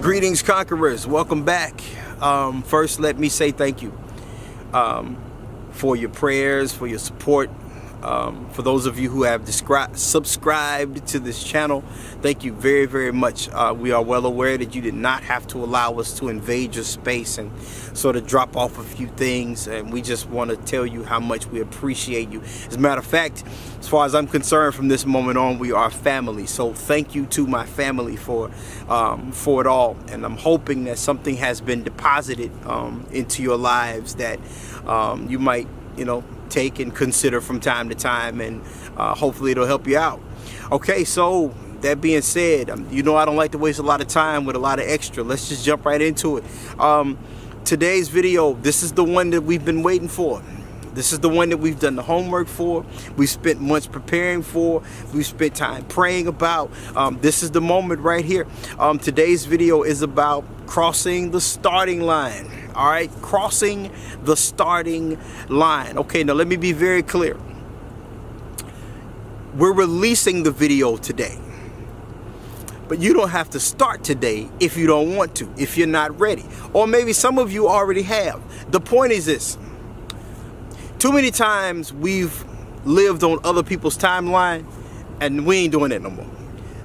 Greetings, conquerors. Welcome back. First, let me say thank you for your prayers, for your support. For those of you who have subscribed to this channel, thank you very, very much. We are well aware that you did not have to allow us to invade your space and sort of drop off a few things, and we just want to tell you how much we appreciate you. As a matter of fact, as far as I'm concerned, from this moment on, we are family. So thank you to my family for it all, and I'm hoping that something has been deposited into your lives that you might, take and consider from time to time, and hopefully it'll help you out. Okay, so that being said, I don't like to waste a lot of time with a lot of extra. Let's just jump right into it. Today's video, this is the one that we've been waiting for. This is the one that we've done the homework for. We've spent months preparing for. We've spent time praying about. This is the moment right here. Today's video is about crossing the starting line. All right, crossing the starting line. Okay, now let me be very clear. We're releasing the video today, but you don't have to start today if you don't want to, if you're not ready. Or maybe some of you already have. The point is this. Too many times we've lived on other people's timeline, and we ain't doing that no more.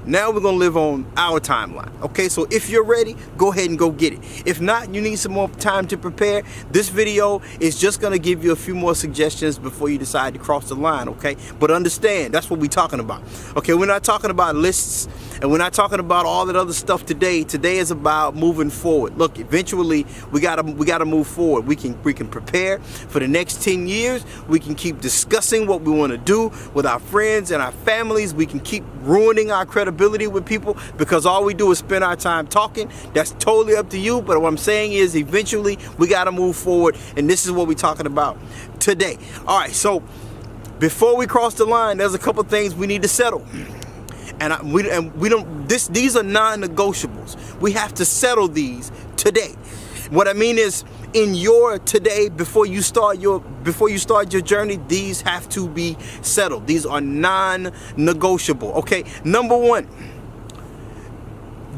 Now we're going to live on our timeline. Okay, so if you're ready, go ahead and go get it. If not, you need some more time to prepare. This video is just going to give you a few more suggestions before you decide to cross the line, okay? But understand, that's what we're talking about. Okay, we're not talking about lists, and we're not talking about all that other stuff today. Today is about moving forward. Look, eventually we gotta move forward. We can prepare for the next 10 years. We can keep discussing what we want to do with our friends and our families. We can keep ruining our credibility with people because all we do is spend our time talking. That's totally up to you. But what I'm saying is eventually we gotta move forward, and this is what we're talking about today. All right, so before we cross the line, there's a couple things we need to settle. These are non-negotiables. We have to settle these today. What I mean is, in your today, before you start your journey, these have to be settled. These are non-negotiable. Okay, number one,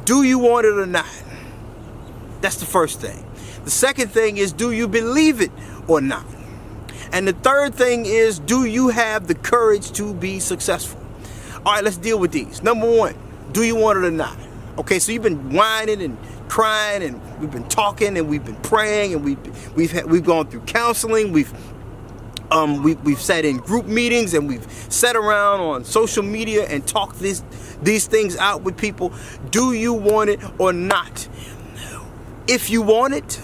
do you want it or not? That's the first thing. The second thing is, do you believe it or not? And the third thing is, do you have the courage to be successful? All right, let's deal with these. Number one, do you want it or not? Okay, so you've been whining and crying, and we've been talking, and we've been praying, and we've gone through counseling. We've sat in group meetings, and we've sat around on social media and talked these things out with people. Do you want it or not? If you want it,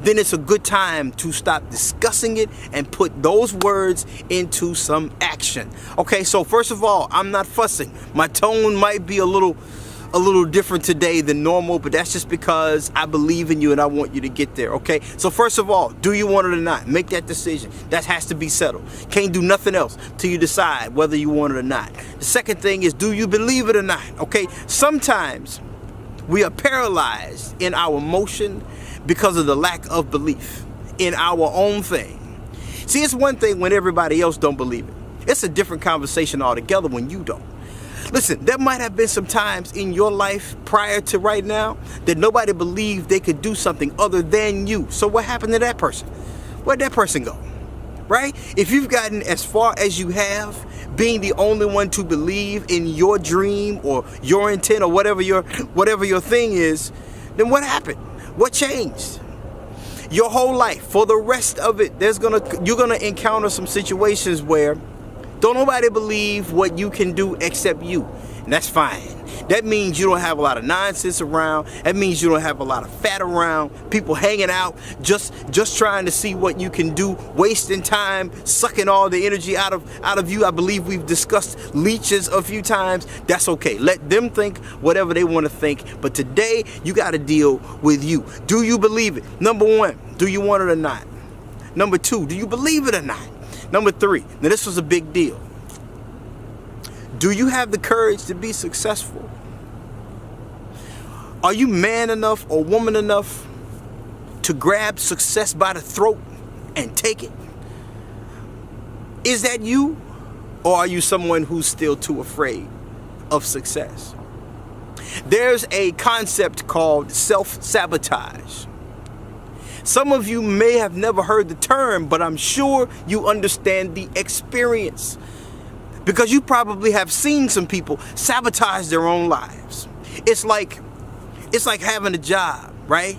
then it's a good time to stop discussing it and put those words into some action. Okay, so first of all, I'm not fussing. My tone might be a little different today than normal, but that's just because I believe in you and I want you to get there. Okay, so first of all, do you want it or not? Make that decision. That has to be settled. Can't do nothing else till you decide whether you want it or not. The second thing is, do you believe it or not? Okay, sometimes we are paralyzed in our motion because of the lack of belief in our own thing. See, it's one thing when everybody else don't believe it. It's a different conversation altogether when you don't. Listen, there might have been some times in your life prior to right now that nobody believed they could do something other than you. So what happened to that person? Where'd that person go? Right? If you've gotten as far as you have, being the only one to believe in your dream or your intent or whatever your thing is, then what happened? What changed? Your whole life, for the rest of it, you're gonna encounter some situations where don't nobody believe what you can do except you. And that's fine. That means you don't have a lot of nonsense around. That means you don't have a lot of fat around. People hanging out, just trying to see what you can do, wasting time, sucking all the energy out of you. I believe we've discussed leeches a few times. That's okay. Let them think whatever they want to think. But today, you got to deal with you. Do you believe it? Number one, do you want it or not? Number two, do you believe it or not? Number three, now this was a big deal. Do you have the courage to be successful? Are you man enough or woman enough to grab success by the throat and take it? Is that you? Or are you someone who's still too afraid of success? There's a concept called self-sabotage. Some of you may have never heard the term, but I'm sure you understand the experience, because you probably have seen some people sabotage their own lives. It's like having a job, right?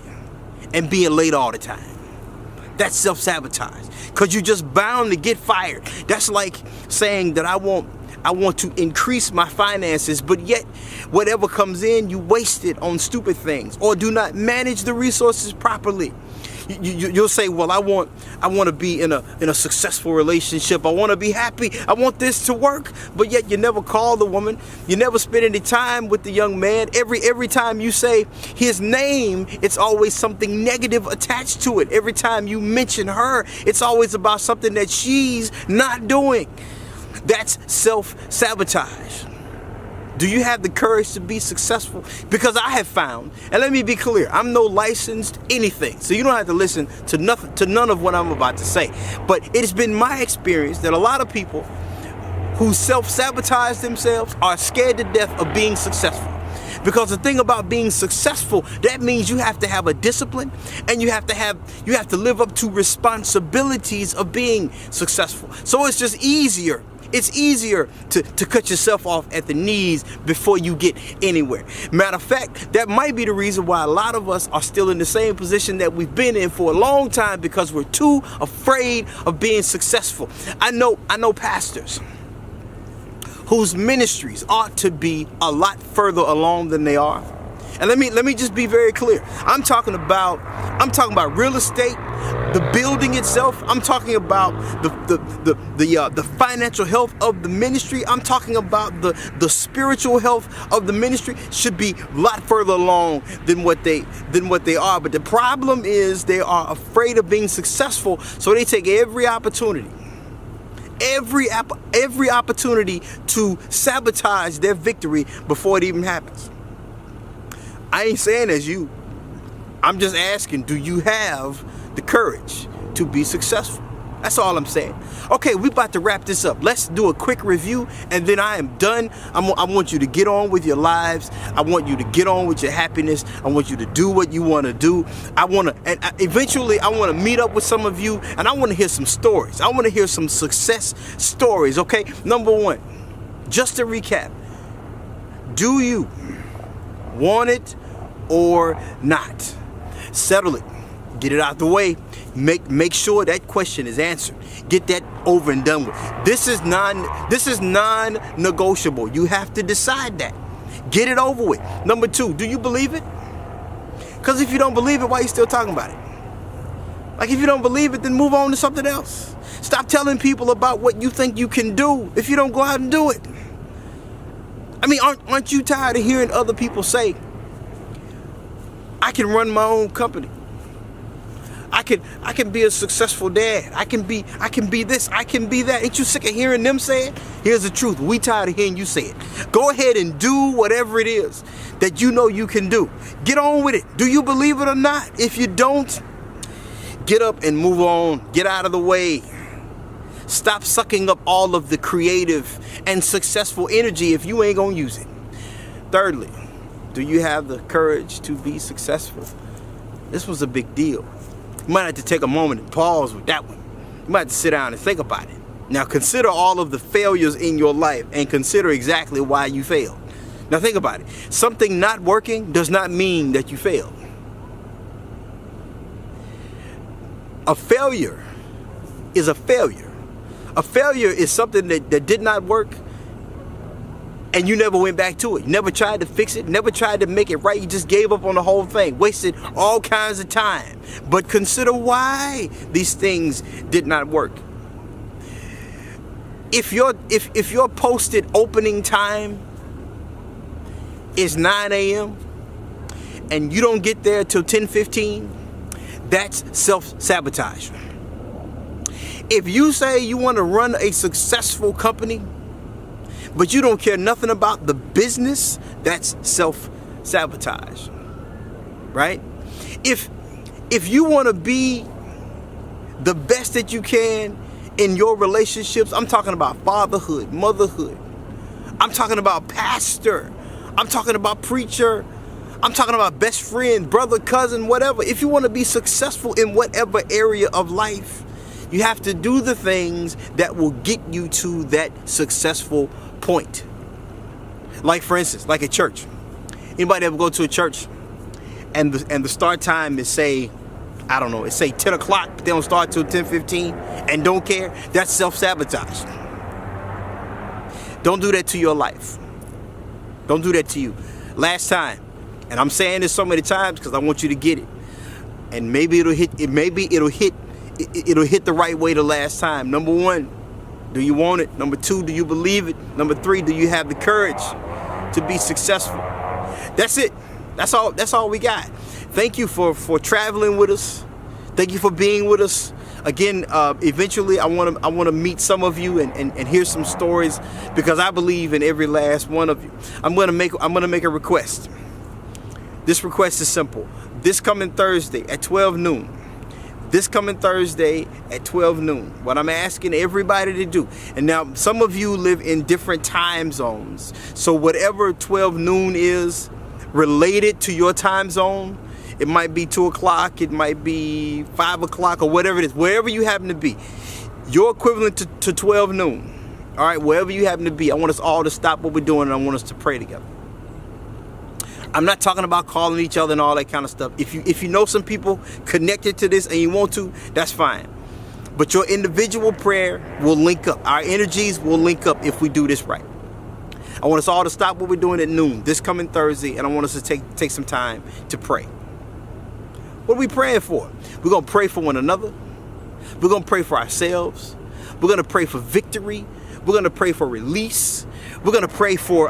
And being late all the time. That's self-sabotage, because you're just bound to get fired. That's like saying that I want to increase my finances, but yet whatever comes in, you waste it on stupid things or do not manage the resources properly. You'll say, well, I want to be in a successful relationship. I want to be happy. I want this to work. But yet you never call the woman. You never spend any time with the young man. Every time you say his name, it's always something negative attached to it. Every time you mention her, it's always about something that she's not doing. That's self-sabotage. Do you have the courage to be successful? Because I have found, and let me be clear, I'm no licensed anything, so you don't have to listen to none of what I'm about to say. But it has been my experience that a lot of people who self-sabotage themselves are scared to death of being successful. Because the thing about being successful, that means you have to have a discipline, and you have to live up to responsibilities of being successful. So it's just easier. It's easier to cut yourself off at the knees before you get anywhere. Matter of fact, that might be the reason why a lot of us are still in the same position that we've been in for a long time, because we're too afraid of being successful. I know pastors whose ministries ought to be a lot further along than they are. And let me just be very clear. I'm talking about real estate, the building itself. I'm talking about the financial health of the ministry. I'm talking about the spiritual health of the ministry. Should be a lot further along than what they are. But the problem is they are afraid of being successful, so they take every opportunity to sabotage their victory before it even happens. I ain't saying as you. I'm just asking, do you have the courage to be successful? That's all I'm saying. Okay, we about to wrap this up. Let's do a quick review, and then I am done. I want you to get on with your lives. I want you to get on with your happiness. I want you to do what you want to do. Eventually I want to meet up with some of you, and I want to hear some stories. I want to hear some success stories, okay? Number one, just to recap, do you want it or not? Settle it. Get it out the way. Make sure that question is answered. Get that over and done with. This is non-negotiable. You have to decide that. Get it over with. Number two, do you believe it? Because if you don't believe it, why are you still talking about it? Like, if you don't believe it, then move on to something else. Stop telling people about what you think you can do if you don't go out and do it. I mean, aren't you tired of hearing other people say, I can run my own company. I can be a successful dad. I can be this, I can be that. Ain't you sick of hearing them say it? Here's the truth. We tired of hearing you say it. Go ahead and do whatever it is that you know you can do. Get on with it. Do you believe it or not? If you don't, get up and move on. Get out of the way. Stop sucking up all of the creative and successful energy if you ain't gonna use it. Thirdly, do you have the courage to be successful? This was a big deal. You might have to take a moment and pause with that one. You might have to sit down and think about it. Now consider all of the failures in your life and consider exactly why you failed. Now think about it. Something not working does not mean that you failed. A failure is a failure. A failure is something that did not work, and you never went back to it. You never tried to fix it, never tried to make it right. You just gave up on the whole thing, wasted all kinds of time. But consider why these things did not work. If your posted opening time is 9 a.m. and you don't get there till 10:15, that's self-sabotage. If you say you want to run a successful company, but you don't care nothing about the business, that's self-sabotage. right? If you want to be the best that you can in your relationships, I'm talking about fatherhood, motherhood. I'm talking about pastor. I'm talking about preacher. I'm talking about best friend, brother, cousin, whatever. If you want to be successful in whatever area of life, you have to do the things that will get you to that successful point. Like, for instance, like a church. Anybody ever go to a church and the start time is, say, I don't know, it's say 10 o'clock, but they don't start till 10:15 and don't care? That's self-sabotage. Don't do that to your life. Don't do that to you. Last time, and I'm saying this so many times because I want you to get it. And maybe it'll hit the right way the last time. Number one, do you want it? Number two, do you believe it? Number three, do you have the courage to be successful? That's it. That's all we got. Thank you for traveling with us. Thank you for being with us. Again, eventually I want to meet some of you and hear some stories, because I believe in every last one of you. I'm gonna make a request. This request is simple. This coming Thursday at 12 noon. This coming Thursday at 12 noon. What I'm asking everybody to do, and now some of you live in different time zones, so whatever 12 noon is related to your time zone, it might be 2 o'clock, it might be 5 o'clock, or whatever it is, wherever you happen to be, your equivalent to 12 noon. All right, wherever you happen to be, I want us all to stop what we're doing and I want us to pray together. I'm not talking about calling each other and all that kind of stuff. If you know some people connected to this and you want to, that's fine. But your individual prayer will link up. Our energies will link up if we do this right. I want us all to stop what we're doing at noon this coming Thursday, and I want us to take some time to pray. What are we praying for? We're going to pray for one another. We're going to pray for ourselves. We're going to pray for victory. We're going to pray for release. We're going to pray for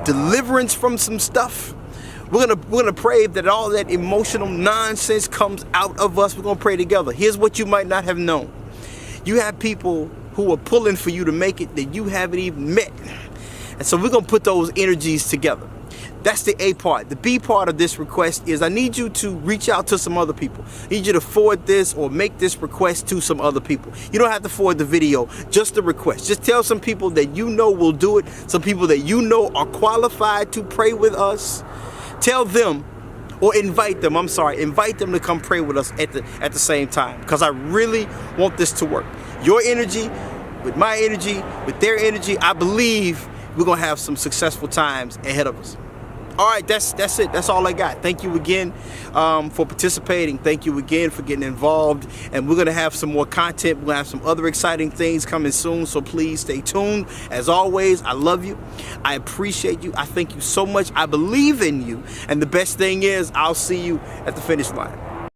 deliverance from some stuff. We're going to pray that all that emotional nonsense comes out of us. We're going to pray together. Here's what you might not have known. You have people who are pulling for you to make it that you haven't even met. And so we're going to put those energies together. That's the A part. The B part of this request is I need you to reach out to some other people. I need you to forward this or make this request to some other people. You don't have to forward the video, just the request. Just tell some people that you know will do it, some people that you know are qualified to pray with us. Tell them, or invite them to come pray with us at the same time, because I really want this to work. Your energy with my energy, with their energy, I believe we're going to have some successful times ahead of us. All right, that's it. That's all I got. Thank you again for participating. Thank you again for getting involved. And we're going to have some more content. We're going to have some other exciting things coming soon. So please stay tuned. As always, I love you. I appreciate you. I thank you so much. I believe in you. And the best thing is, I'll see you at the finish line.